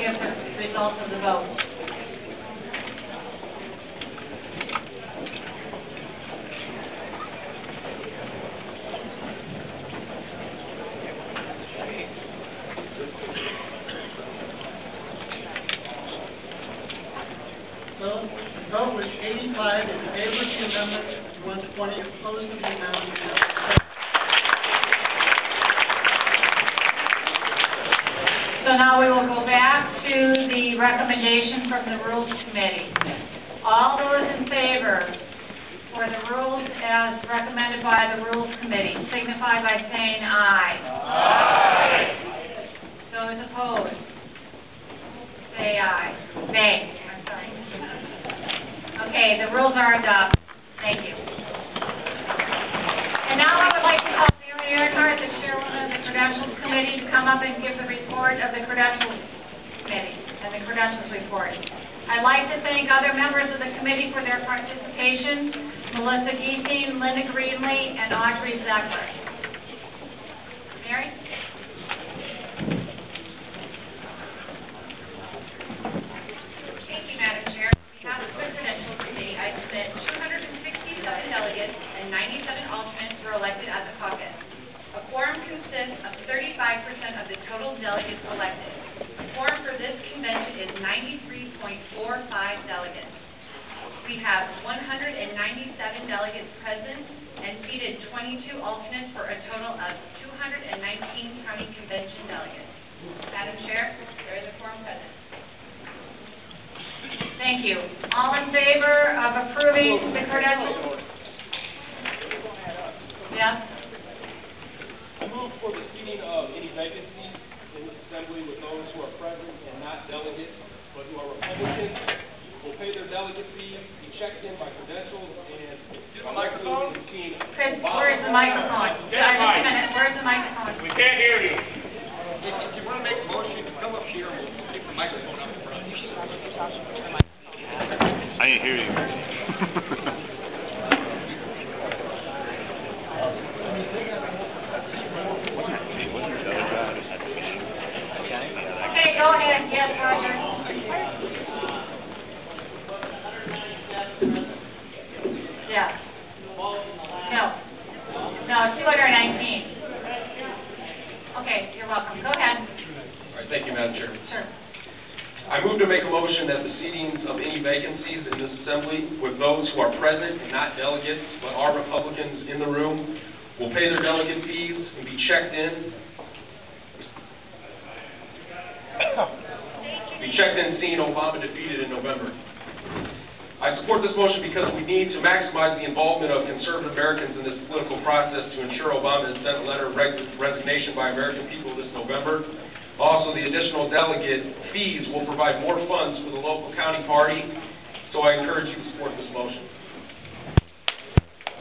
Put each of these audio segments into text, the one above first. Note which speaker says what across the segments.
Speaker 1: give the results of the vote.
Speaker 2: So, the vote was 85 in favor of the amendment, 120 opposed to the amendment.
Speaker 1: So now we will go back to the recommendation from the Rules Committee. All those in favor for the rules as recommended by the Rules Committee signify by saying aye. Aye. Those opposed, say aye. Nay. I'm sorry. Okay, the rules are adopted. Thank you. And now I would like to call Mary Earhart, the chairwoman of the Credentials Committee, to come up and give the report of the Credentials Committee and the Credentials Report. I'd like to thank other members of the committee for their participation: Melissa Giesing, Linda Greenlee, and Audrey Zeckler. Mary?
Speaker 3: Thank you, Madam Chair. On behalf of the Credentials Committee, I submit 267 delegates and 97 alternates were elected as a caucus. A quorum consists of 35% of the total delegates elected. The quorum for this convention is 93.45 delegates. We have 197 delegates present and seated 22 alternates for a total of 219 county convention delegates. Madam Chair, there is a quorum present.
Speaker 1: Thank you. All in favor of approving the credentials? Yes?
Speaker 4: I move for the seating of any vacancies in this assembly with those who are present and not delegates, but who are Republicans, will pay their delegate fees, be checked in by credentials, and
Speaker 1: Chris, where's the microphone? Just a minute, where's the microphone?
Speaker 5: We can't hear you.
Speaker 4: If you want to make a motion, come up here and we'll take the microphone up front.
Speaker 5: I didn't hear you.
Speaker 1: Okay, go ahead. Yes, Roger. Yes. No, 219. Okay, you're welcome. Go ahead.
Speaker 4: All right, thank you, Madam Chair.
Speaker 1: Sure.
Speaker 4: I move to make a motion that the seatings of any vacancies in this assembly with those who are present and not delegates, but are Republicans in the room, will pay their delegate fees and be checked in. Seeing Obama defeated in November. I support this motion because we need to maximize the involvement of conservative Americans in this political process to ensure Obama has sent a letter of resignation by American people this November. Also, the additional delegate fees will provide more funds for the local county party, so I encourage you to support this motion.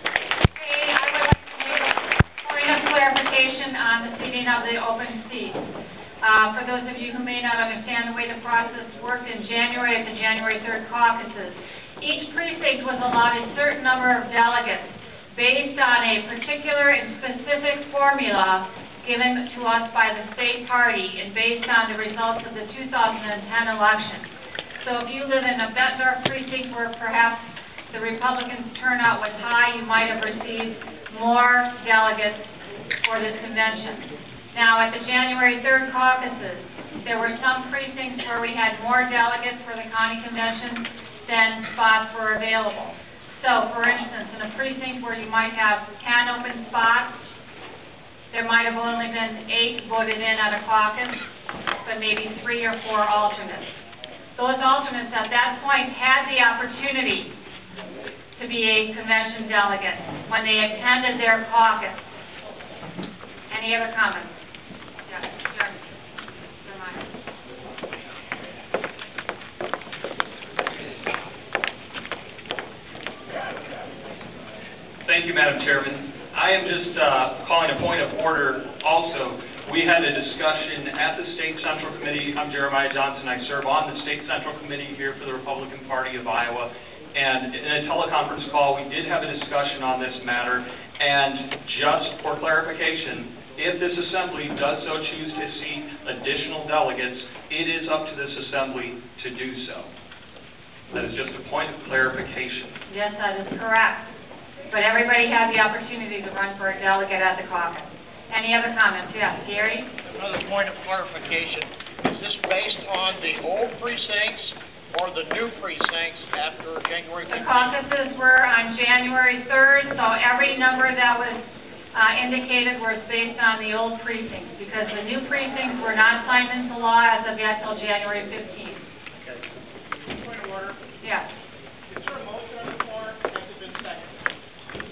Speaker 1: Okay, I would like to make a point of clarification on the seating of the open seats. For those of you who may not understand the way the process worked in January at the January 3rd caucuses, each precinct was allotted a certain number of delegates based on a particular and specific formula given to us by the state party and based on the results of the 2010 election. So if you live in a Bettendorf precinct where perhaps the Republicans' turnout was high, you might have received more delegates for this convention. Now, at the January 3rd caucuses, there were some precincts where we had more delegates for the county convention than spots were available. So, for instance, in a precinct where you might have 10 open spots, there might have only been 8 voted in at a caucus, but maybe 3 or 4 alternates. Those alternates at that point had the opportunity to be a convention delegate when they attended their caucus. Any other comments? Yes, sure.
Speaker 6: Thank you, Madam Chairman. I am just calling a point of order also. We had a discussion at the State Central Committee. I'm Jeremiah Johnson. I serve on the State Central Committee here for the Republican Party of Iowa. And in a teleconference call, we did have a discussion on this matter. And just for clarification, If this assembly does so choose to seat additional delegates, it is up to this assembly to do so. That is just a point of clarification.
Speaker 1: Yes, that is correct. But everybody had the opportunity to run for a delegate at the caucus. Any other comments? Yes, Gary?
Speaker 2: Another point of clarification, is this based on the old precincts or the new precincts after January
Speaker 1: The
Speaker 2: 15th?
Speaker 1: caucuses were on January 3rd, so every number that was indicated was based on the old precincts, because the new precincts were not signed into law as of yet till January 15th.
Speaker 2: Point of order.
Speaker 1: Yes.
Speaker 2: Is there a motion on the floor? Has it been seconded?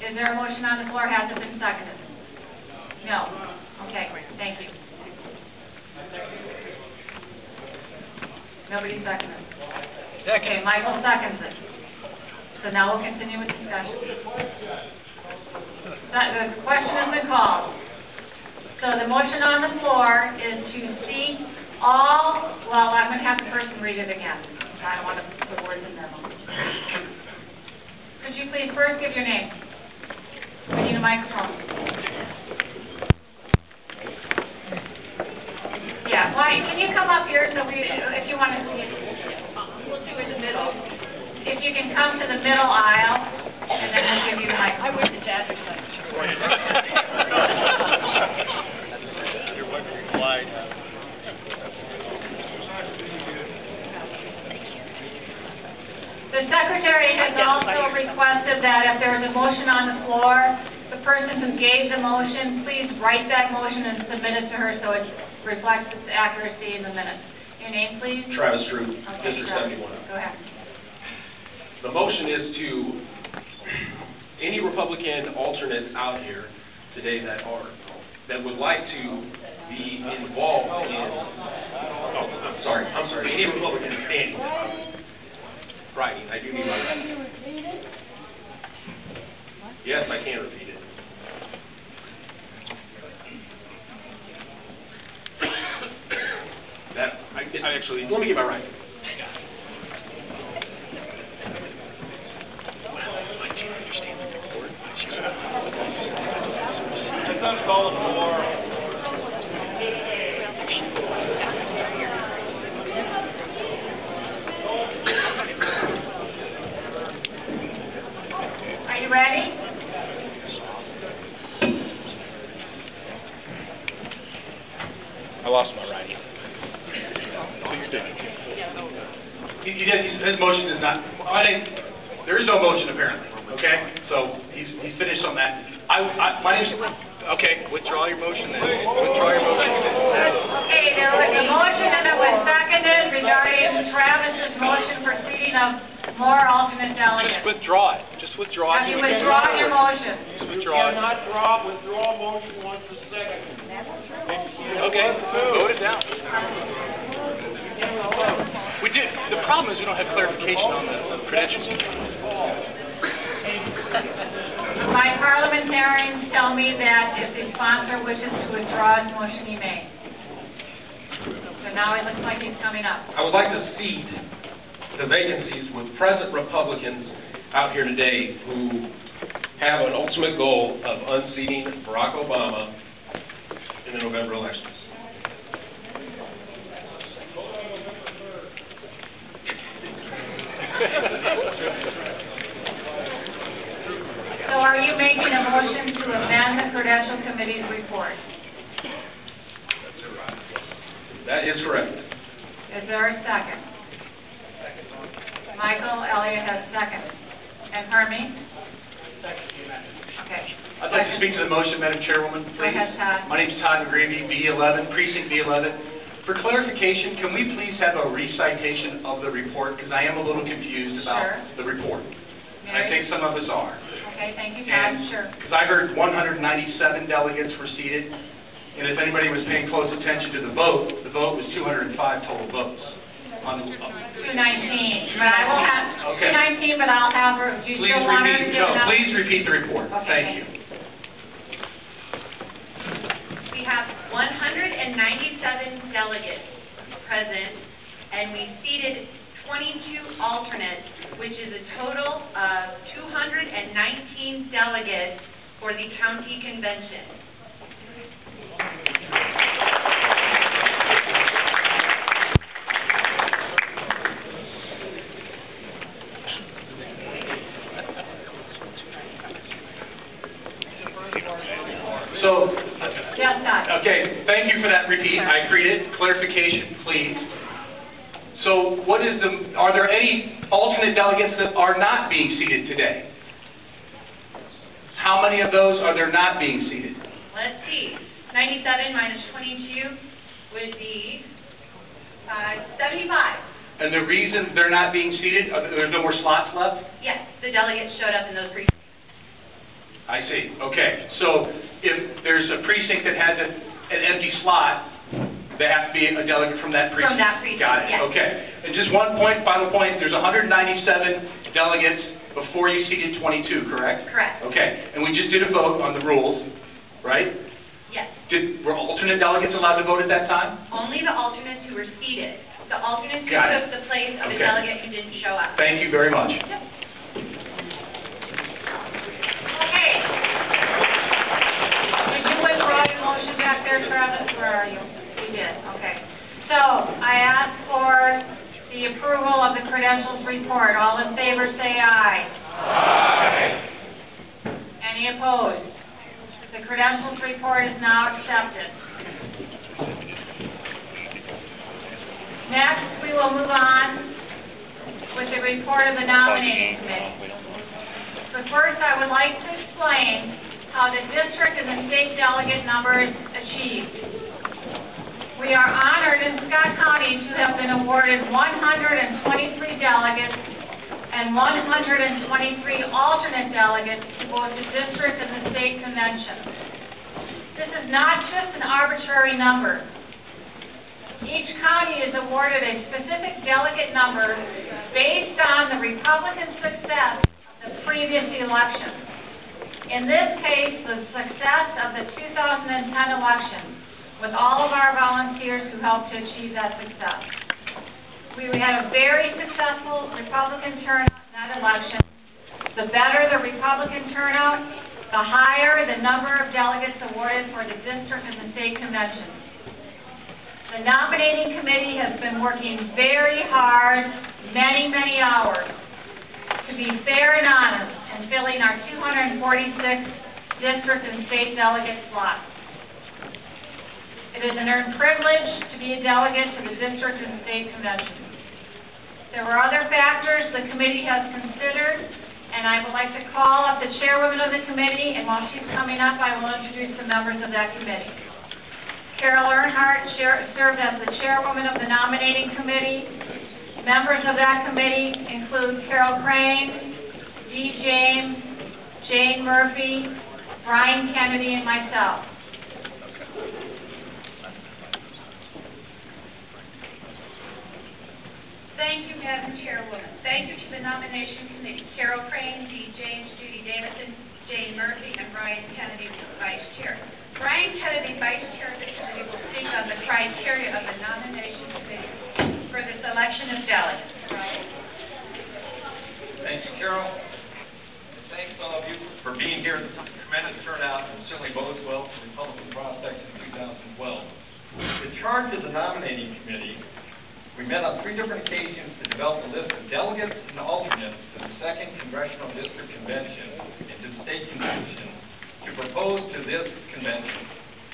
Speaker 1: Is there a motion on the floor? Has it been seconded? No. Okay, thank you. Nobody seconded. Okay, Michael seconds it. So now we'll continue with discussion. The question has been called. So the motion on the floor is to seat all, well, I'm going to have the person read it again. I don't want to put the words in their mouth. Could you please first give your name? We need a microphone. Yeah, why, can you come up here so we, if you want to see it? We'll do it in the middle. If you can come to the middle aisle, and then we'll give you the microphone. I wish the dad was like.
Speaker 2: You're wondering why.
Speaker 1: The secretary has also requested that if there is a motion on the floor, the person who gave the motion, please write that motion and submit it to her so it reflects its accuracy in the minutes. Your name, please?
Speaker 4: Travis Drew,
Speaker 1: Okay,
Speaker 4: District
Speaker 1: Travis.
Speaker 4: 71.
Speaker 1: Go ahead.
Speaker 4: The motion is to, any Republican alternates out here today that would like to be involved in, I'm sorry, any Republican standing. Writing, I do need my writing. Yes, I can repeat it. I actually, let me get my writing.
Speaker 1: Are you ready?
Speaker 4: I lost my writing. His motion is not, there is no motion apparently, okay? So he's finished on that. My name's, okay, withdraw your motion then. Withdraw your motion.
Speaker 1: Okay, there was a motion and it was seconded regarding Travis's motion for seating of more alternate delegates.
Speaker 4: Just withdraw it. Just withdraw it.
Speaker 1: Have you withdrawn your motion?
Speaker 4: Just withdraw it.
Speaker 2: Withdraw motion once a second.
Speaker 4: Okay, vote it down. We do. The problem is we don't have clarification on the credentials.
Speaker 1: My parliamentarians tell me that if the sponsor wishes to withdraw his motion, he may. So now it looks like he's coming up.
Speaker 4: I would like to seat the vacancies with present Republicans out here today who have an ultimate goal of unseating Barack Obama in the November elections.
Speaker 1: So are you making a motion to amend the Credential Committee's report?
Speaker 4: That is correct.
Speaker 1: Is there a second? Michael Elliott has seconded. And pardon me? Okay.
Speaker 6: I'd like to speak to the motion, Madam Chairwoman,
Speaker 1: Go
Speaker 6: please.
Speaker 1: ahead, Todd.
Speaker 6: My name's Todd McGreevy, B11, Precinct B11. For clarification, can we please have a recitation of the report? Because I am a little confused about
Speaker 1: Sure.
Speaker 6: the report. And I
Speaker 1: Mary?
Speaker 6: think some of us are.
Speaker 1: Okay, thank you, Todd. Sure.
Speaker 6: Because I heard 197 delegates were seated, and if anybody was paying close attention to the vote was 205 total votes. On the,
Speaker 1: 219, but I will have,
Speaker 6: Okay.
Speaker 1: 219, but I'll have her, do you
Speaker 6: please
Speaker 1: still want her to
Speaker 6: repeat,
Speaker 1: give
Speaker 6: no,
Speaker 1: it up?
Speaker 6: please repeat the report.
Speaker 1: Okay,
Speaker 6: Thank you.
Speaker 3: We have 197 delegates present, and we seated 22 alternates, which is a total of 219 delegates for the county convention.
Speaker 5: thank you for that repeat. I appreciate it. Clarification, please. So what is are there any alternate delegates that are not being seated today? How many of those are there not being seated?
Speaker 3: Let's see. 97 minus 22 would be 75.
Speaker 5: And the reason they're not being seated, there's no more slots left?
Speaker 3: Yes, the delegates showed up in those precincts.
Speaker 5: I see. Okay. So if there's a precinct that has an empty slot, they have to be a delegate from that precinct?
Speaker 3: From that precinct,
Speaker 5: Got it.
Speaker 3: yes.
Speaker 5: Okay. And just one point, final point, there's 197 delegates before you seated 22, correct?
Speaker 3: Correct.
Speaker 5: Okay. And we just did a vote on the rules, right?
Speaker 3: Yes.
Speaker 5: Were alternate delegates allowed to vote at that time?
Speaker 3: Only the alternates who were seated. The alternates who
Speaker 5: Got it.
Speaker 3: took the place of the
Speaker 5: Okay.
Speaker 3: delegate who didn't show up.
Speaker 5: Thank you very much.
Speaker 3: Yep.
Speaker 1: Okay. Did you withdraw your motion back there, Travis? Where are you? You did, okay. So, I ask for the approval of the credentials report. All in favor, say aye. Aye. Any opposed? The credentials report is now accepted. Next, we will move on with the report of the nominating committee. But first, I would like to explain how the district and the state delegate number is achieved. We are honored in Scott County to have been awarded 123 delegates and 123 alternate delegates to both the district and the state convention. This is not just an arbitrary number. Each county is awarded a specific delegate number based on the Republican success of the previous election. In this case, the success of the 2010 election, with all of our volunteers who helped to achieve that success. We had a very successful Republican turnout in that election. The better the Republican turnout, the higher the number of delegates awarded for the district and the state convention. The nominating committee has been working very hard, many, many hours, to be fair and honest in filling our 246 district and state delegate slots. It is an earned privilege to be a delegate to the district and state convention. There were other factors the committee has considered, and I would like to call up the chairwoman of the committee, and while she's coming up, I will introduce the members of that committee. Carol Earnhardt served as the chairwoman of the nominating committee. Members of that committee include Carol Crane, Dee James, Jane Murphy, Brian Kennedy, and myself.
Speaker 3: Thank you, Madam Chairwoman. Thank you to the nomination committee, Carol Crane, Dee James, Judy Davidson, Jane Murphy, and Brian Kennedy, Vice Chair. Brian Kennedy, Vice Chair of the committee, will speak on the criteria of the nomination committee for the selection of delegates. Brian?
Speaker 7: Thank you, Carol. Thanks all of you for being here. Tremendous turnout, and certainly bodes well for Republican prospects in 2012. In charge of the nominating committee, we met on 3 different occasions to develop a list of delegates and alternates to the 2nd Congressional District Convention and to the State Convention to propose to this convention.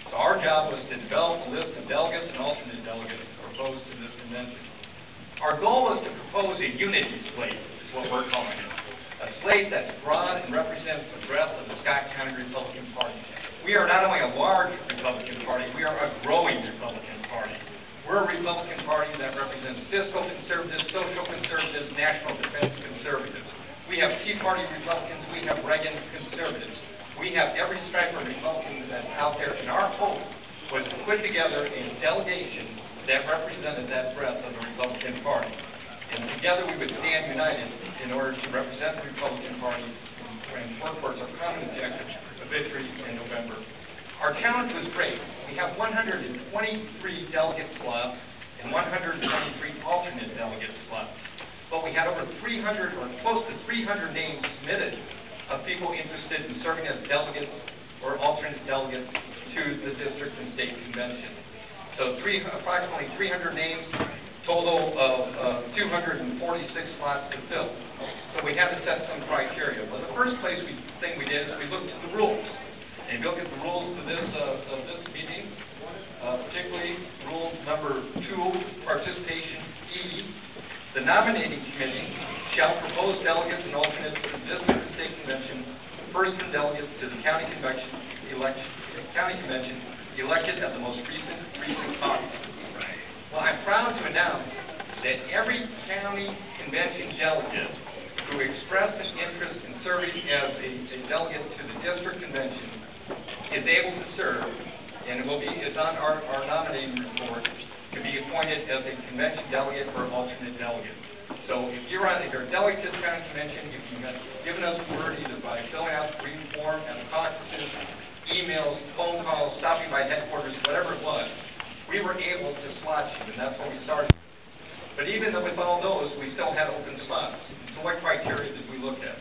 Speaker 7: So our job was to develop a list of delegates and alternate delegates to propose to this convention. Our goal was to propose a unity slate, is what we're calling it. A slate that's broad and represents the breadth of the Scott County Republican Party. We are not only a large Republican Party, we are a growing Republican Party. We're a Republican Party that represents fiscal conservatives, social conservatives, national defense conservatives. We have Tea Party Republicans, we have Reagan conservatives. We have every stripe of Republican that's out there, and our hope was to put together a delegation that represented that breadth of the Republican Party. And together we would stand united in order to represent the Republican Party and work towards our common objective of victory in November. Our challenge was great. We have 123 delegate slots and 123 alternate delegate slots. But we had over 300 or close to 300 names submitted of people interested in serving as delegates or alternate delegates to the district and state convention. So approximately 300 names, total of 246 slots to fill. So we had to set some criteria. Well, the first thing we did is we looked at the rules. And if you look at the rules of this meeting, particularly rule number 2, participation E. The nominating committee shall propose delegates and alternates to the district and state convention, first from delegates to the county convention elected at the most recent precinct caucus. Well, I'm proud to announce that every county convention delegate who expressed an interest in serving as a delegate to the district convention is able to serve, and it's on our nominating report to be appointed as a convention delegate or alternate delegate. So if you're a delegate to the county convention, if you have given us word either by filling out the green form at the caucuses, emails, phone calls, stopping by headquarters, whatever it was, we were able to slot you, and that's when we started. But even with all those, we still had open spots. So what criteria did we look at?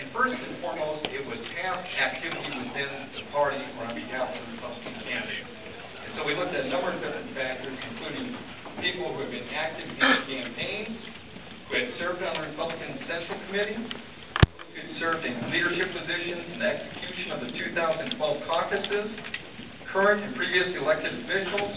Speaker 7: And first and foremost, it was past activity within the party or on behalf of the Republican candidate. And so we looked at a number of different factors, including people who have been active in campaigns, who had served on the Republican Central Committee, who had served in leadership positions in the execution of the 2012 caucuses, current and previous elected officials,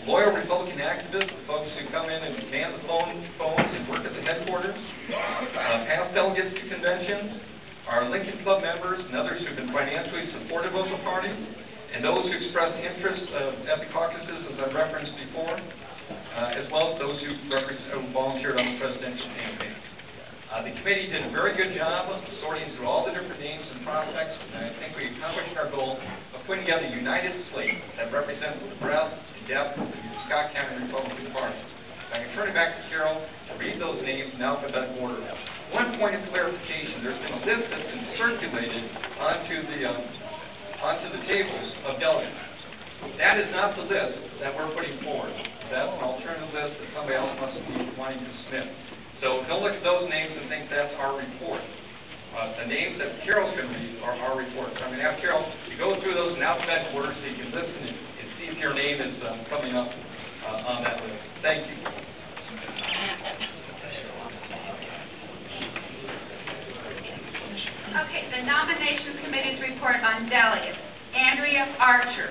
Speaker 7: loyal Republican activists, the folks who come in and man the phones and work at the headquarters, past delegates to conventions, our Lincoln Club members and others who have been financially supportive of the party, and those who expressed interest at the caucuses, as I referenced before, as well as those who volunteered on the presidential campaign. The committee did a very good job of sorting through all the different names and prospects, and I think we accomplished our goal of putting together a united slate that represents the breadth and depth of the Scott County Republican Party. I can turn it back to Carol to read those names in alphabetical order. One point of clarification, there's been a list that's been circulated onto the tables of delegates. That is not the list that we're putting forward. That's an alternative list that somebody else must be wanting to submit. So don't look at those names and think that's our report. The names that Carol's going to read are our report. So I'm going to ask Carol to go through those in alphabetical order so you can listen and see if your name is coming up on that list. Thank you.
Speaker 3: Okay, the nominations committee's report on delegates. Andrea Archer,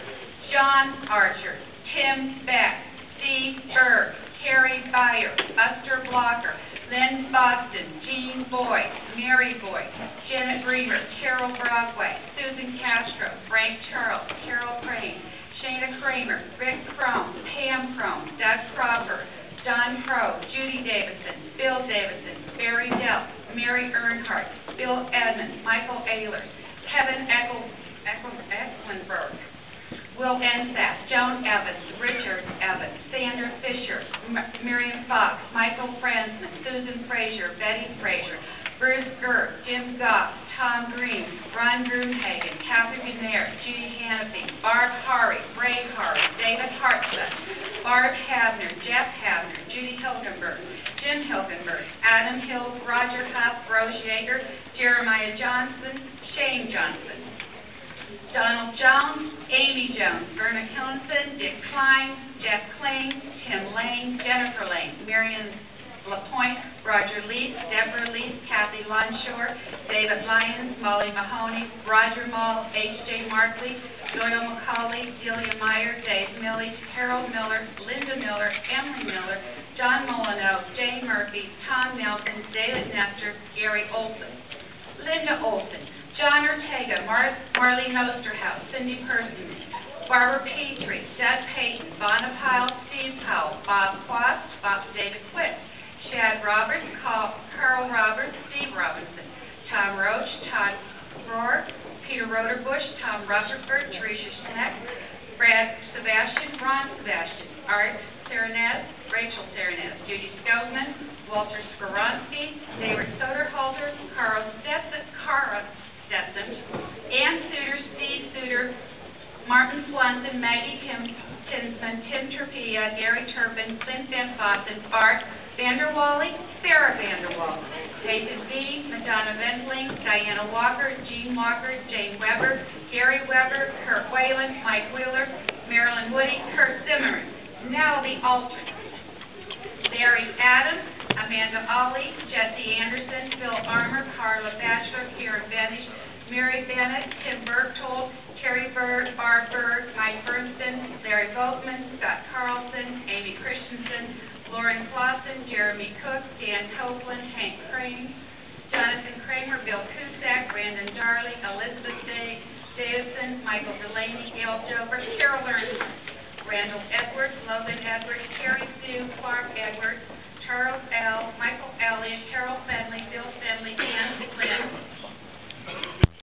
Speaker 3: John Archer, Tim Beck, Steve Berg, Carrie Byer, Buster Blocker, Lynn Boston, Jean Boyd, Mary Boyd, Janet Bremer, Carol Broadway, Susan Castro, Frank Charles, Carol Crane, Shana Kramer, Rick Crone, Pam Crone, Doug Crawford, Don Crow, Judy Davison, Bill Davison, Barry Dell, Mary Earnhardt, Bill Edmonds, Michael Ehlers, Kevin Ecklenberg, Will Ensas, Joan Evans, Richard Evans, Sandra Fisher, Miriam Fox, Michael Fransman, Susan Frazier, Betty Frazier, Bruce Gerb, Jim Goff, Tom Green, Ron Groomhagen, Kathy Guinaire, Judy Hannafy, Barb Hari, Ray Hari, David Hartsuck, Barb Havner, Jeff Havner, Judy Hilgenberg, Jim Hilgenberg, Adam Hill, Roger Huff, Rose Yeager, Jeremiah Johnson, Shane Johnson, Donald Jones, Amy Jones, Verna Killenson, Dick Klein, Jeff Kling, Tim Lane, Jennifer Lane, Marion LaPointe, Roger Leaf, Deborah Leaf, Kathy Lonshore, David Lyons, Molly Mahoney, Roger Mall, H.J. Markley, Doyle McCauley, Delia Meyer, Dave Milley, Carol Miller, Linda Miller, Emily Miller, John Molyneux, Jane Murphy, Tom Nelson, David Nestor, Gary Olson, Linda Olson, John Ortega, Marlene Osterhouse, Cindy Persons, Barbara Petrie, Doug Payton, Vonna Pyle, Steve Powell, Bob Quast, David Quick, Shad Roberts, Carl Roberts, Steve Robinson, Tom Roach, Todd Rohr, Peter Roderbush, Tom Rutherford, Teresa Schneck, Brad Sebastian, Ron Sebastian, Art Serenez, Rachel Serenez, Judy Skogman, Walter Skoronsky, David Soderhalter, Cara Stetson, Ann Suter, Steve Suter, Martin Swanson, Maggie Tinsman, Tim Turpia, Gary Turpin, Clint Van Fossen, Art Vanderwally, Sarah Vanderwall, David B., Madonna Wendling, Diana Walker, Jean Walker, Jane Weber, Gary Weber, Kurt Whalen, Mike Wheeler, Marilyn Woody, Kurt Zimmerman. Now the alternates. Barry Adams, Amanda Ollie, Jesse Anderson, Phil Armour, Carla Batchelor, Karen Benish, Mary Bennett, Tim Berchtold, Terry Bird, Barb Bird, Mike Bernston, Larry Boatman, Scott Carlson, Amy Christensen, Lauren Clausen, Jeremy Cook, Dan Copeland, Hank Crane, Jonathan Kramer, Bill Cusack, Brandon Darley, Elizabeth Davison, Michael Delaney, Gail Jover, Carol Ernst, Randall Edwards, Logan Edwards, Terry Sue, Clark Edwards, Charles L., Michael Elliott, Carol Fenley, Bill Fenley, Dan Flynn,